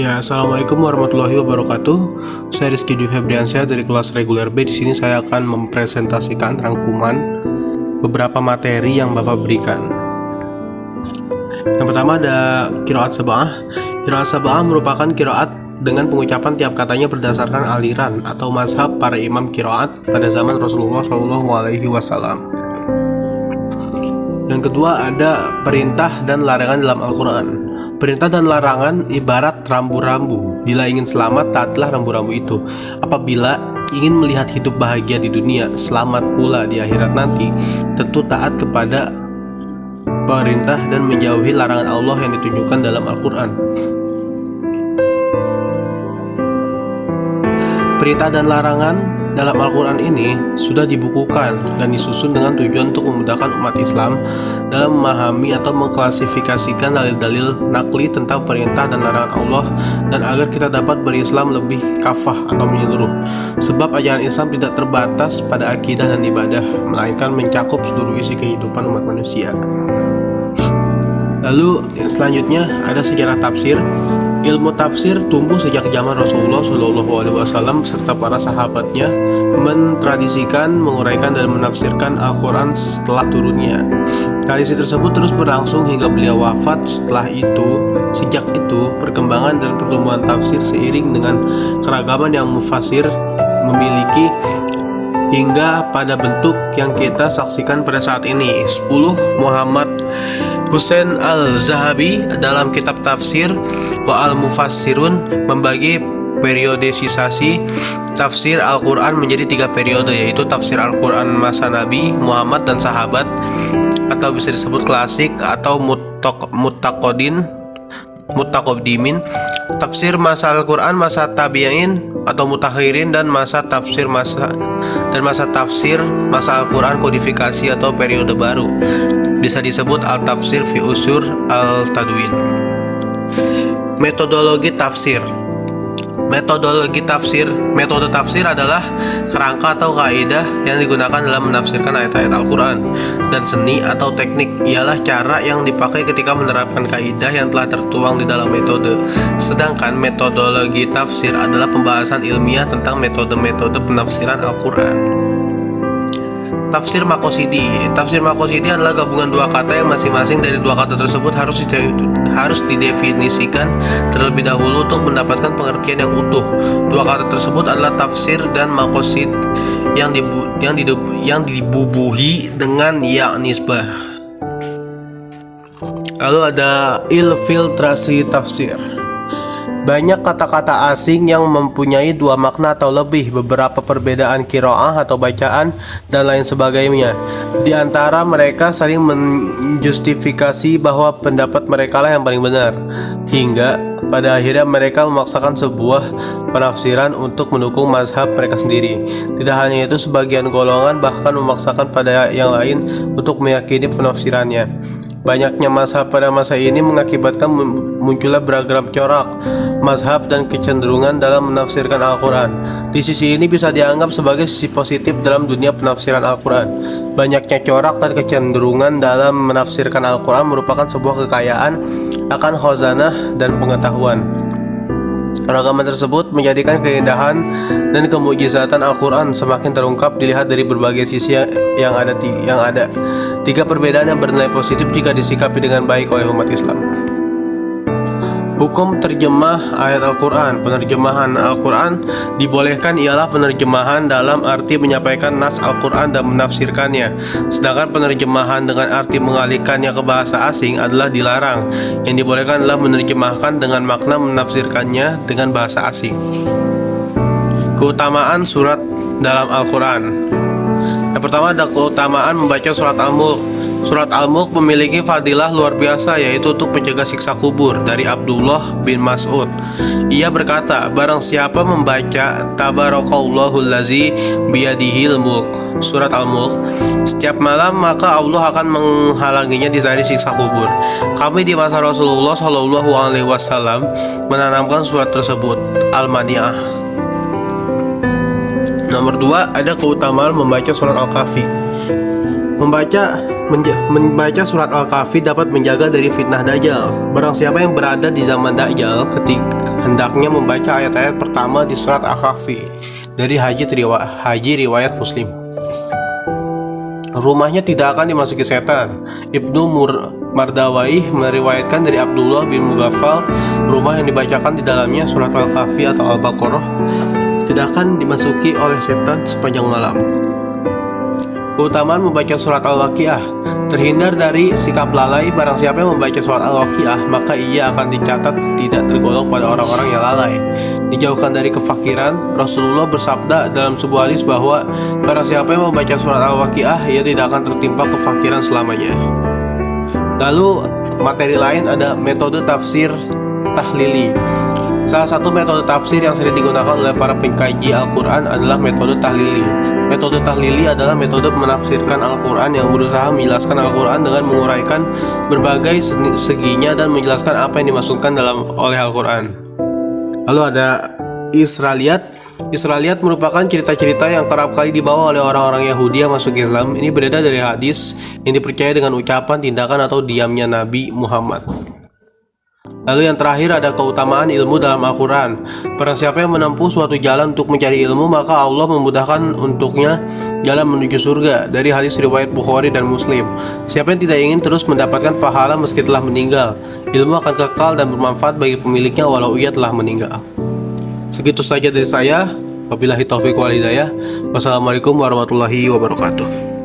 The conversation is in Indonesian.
Ya, assalamualaikum warahmatullahi wabarakatuh. Saya Rizky Dwi Febriansyah dari kelas reguler B. Di sini saya akan mempresentasikan rangkuman beberapa materi yang Bapak berikan. Yang pertama ada qiraat sab'ah. Qiraat sab'ah merupakan qiraat dengan pengucapan tiap katanya berdasarkan aliran atau mazhab para imam qiraat pada zaman Rasulullah SAW. Yang kedua ada perintah dan larangan dalam Al-Quran. Perintah dan larangan ibarat rambu-rambu. Bila ingin selamat, taatlah rambu-rambu itu. Apabila ingin melihat hidup bahagia di dunia, selamat pula di akhirat nanti, tentu taat kepada perintah dan menjauhi larangan Allah yang ditunjukkan dalam Al-Quran. Perintah dan larangan dalam Al-Quran ini sudah dibukukan dan disusun dengan tujuan untuk memudahkan umat Islam dalam memahami atau mengklasifikasikan dalil-dalil nakli tentang perintah dan larangan Allah, dan agar kita dapat berislam lebih kafah atau menyeluruh. Sebab ajaran Islam tidak terbatas pada akidah dan ibadah, melainkan mencakup seluruh isi kehidupan umat manusia. Lalu yang selanjutnya ada sejarah tafsir. Ilmu tafsir tumbuh sejak zaman Rasulullah SAW serta para sahabatnya mentradisikan, menguraikan dan menafsirkan Al-Quran setelah turunnya. Tradisi tersebut terus berlangsung hingga beliau wafat. Sejak itu perkembangan dan pertumbuhan tafsir seiring dengan keragaman yang mufassir memiliki hingga pada bentuk yang kita saksikan pada saat ini. 10. Muhammad Husain Al-Zahabi dalam kitab tafsir wa al-mufassirun membagi periodisasi tafsir Al-Quran menjadi 3 periode, yaitu tafsir Al-Quran masa Nabi Muhammad dan sahabat, atau bisa disebut klasik atau mutaqaddimin, tafsir masa Al-Quran masa tabi'in atau mutakhirin, dan masa tafsir masa Al-Quran kodifikasi atau periode baru, bisa disebut al-tafsir fi usur al-tadwin. Metode tafsir adalah kerangka atau kaidah yang digunakan dalam menafsirkan ayat-ayat Al-Quran, dan seni atau teknik ialah cara yang dipakai ketika menerapkan kaidah yang telah tertuang di dalam metode. Sedangkan metodologi tafsir adalah pembahasan ilmiah tentang metode-metode penafsiran Al-Quran. Tafsir Maqasidi adalah gabungan dua kata yang masing-masing dari dua kata tersebut harus didefinisikan terlebih dahulu untuk mendapatkan pengertian yang utuh. Dua kata tersebut adalah tafsir dan maqasid yang dibubuhi dengan ya nisbah. Lalu ada infiltrasi tafsir. Banyak kata-kata asing yang mempunyai 2 makna atau lebih, beberapa perbedaan qiraah atau bacaan, dan lain sebagainya. Di antara mereka saling menjustifikasi bahwa pendapat mereka lah yang paling benar, hingga pada akhirnya mereka memaksakan sebuah penafsiran untuk mendukung mazhab mereka sendiri. Tidak hanya itu, sebagian golongan bahkan memaksakan pada yang lain untuk meyakini penafsirannya. Banyaknya mazhab pada masa ini mengakibatkan munculnya beragam corak mazhab dan kecenderungan dalam menafsirkan Al-Quran. Di sisi ini bisa dianggap sebagai sisi positif dalam dunia penafsiran Al-Quran. Banyaknya corak dan kecenderungan dalam menafsirkan Al-Quran merupakan sebuah kekayaan akan khazanah dan pengetahuan. Keragaman tersebut menjadikan keindahan dan kemujizatan Al-Quran semakin terungkap dilihat dari berbagai sisi yang ada. 3 perbedaan yang bernilai positif jika disikapi dengan baik oleh umat Islam. Hukum terjemah ayat Al-Quran. Penerjemahan Al-Quran dibolehkan ialah penerjemahan dalam arti menyampaikan nas Al-Quran dan menafsirkannya. Sedangkan penerjemahan dengan arti mengalihkannya ke bahasa asing adalah dilarang. Yang dibolehkan adalah menerjemahkan dengan makna menafsirkannya dengan bahasa asing. Keutamaan surat dalam Al-Quran. Yang pertama ada keutamaan membaca surat Al-Mulk. Surat Al-Mulk memiliki fadilah luar biasa, yaitu untuk mencegah siksa kubur. Dari Abdullah bin Mas'ud, ia berkata, barang siapa membaca Tabarakallahul lazi biyadihil mulk, surat Al-Mulk, setiap malam, maka Allah akan menghalanginya dari siksa kubur. Kami di masa Rasulullah SAW menanamkan surat tersebut. Al-Mani'ah. Nomor 2 ada keutamaan membaca surat Al-Kahfi. Membaca surat Al-Kahfi dapat menjaga dari fitnah Dajjal. Barang siapa yang berada di zaman Dajjal hendaknya membaca ayat-ayat pertama di surat Al-Kahfi dari Haji riwayat Muslim. Rumahnya tidak akan dimasuki setan. Ibnu Mardawai meriwayatkan dari Abdullah bin Mughaffal, rumah yang dibacakan di dalamnya surat Al-Kahfi atau Al-Baqarah tidak akan dimasuki oleh setan sepanjang malam. Keutamaan membaca surat Al-Waqiah. Terhindar dari sikap lalai. Barang siapa yang membaca surat Al-Waqiah, maka ia akan dicatat tidak tergolong pada orang-orang yang lalai. Dijauhkan dari kefakiran. Rasulullah bersabda dalam sebuah hadis bahwa barang siapa yang membaca surat Al-Waqiah, ia tidak akan tertimpa kefakiran selamanya. Lalu materi lain ada metode tafsir tahlili. Salah satu metode tafsir yang sering digunakan oleh para pengkaji Al-Quran adalah metode tahlili. Metode tahlili adalah metode menafsirkan Al-Quran yang berusaha menjelaskan Al-Quran dengan menguraikan berbagai seginya dan menjelaskan apa yang dimaksudkan oleh Al-Quran. Lalu ada Israiliyat. Israiliyat merupakan cerita-cerita yang kerap kali dibawa oleh orang-orang Yahudi yang masuk Islam. Ini beredar dari hadis yang dipercaya dengan ucapan, tindakan, atau diamnya Nabi Muhammad. Lalu yang terakhir ada keutamaan ilmu dalam Al-Quran. Barang siapa yang menempuh suatu jalan untuk mencari ilmu, maka Allah memudahkan untuknya jalan menuju surga. Dari hadis riwayat Bukhari dan Muslim. Siapa yang tidak ingin terus mendapatkan pahala meski telah meninggal, ilmu akan kekal dan bermanfaat bagi pemiliknya walau ia telah meninggal. Segitu saja dari saya. Wabillahi taufiq wal hidayah. Wassalamualaikum warahmatullahi wabarakatuh.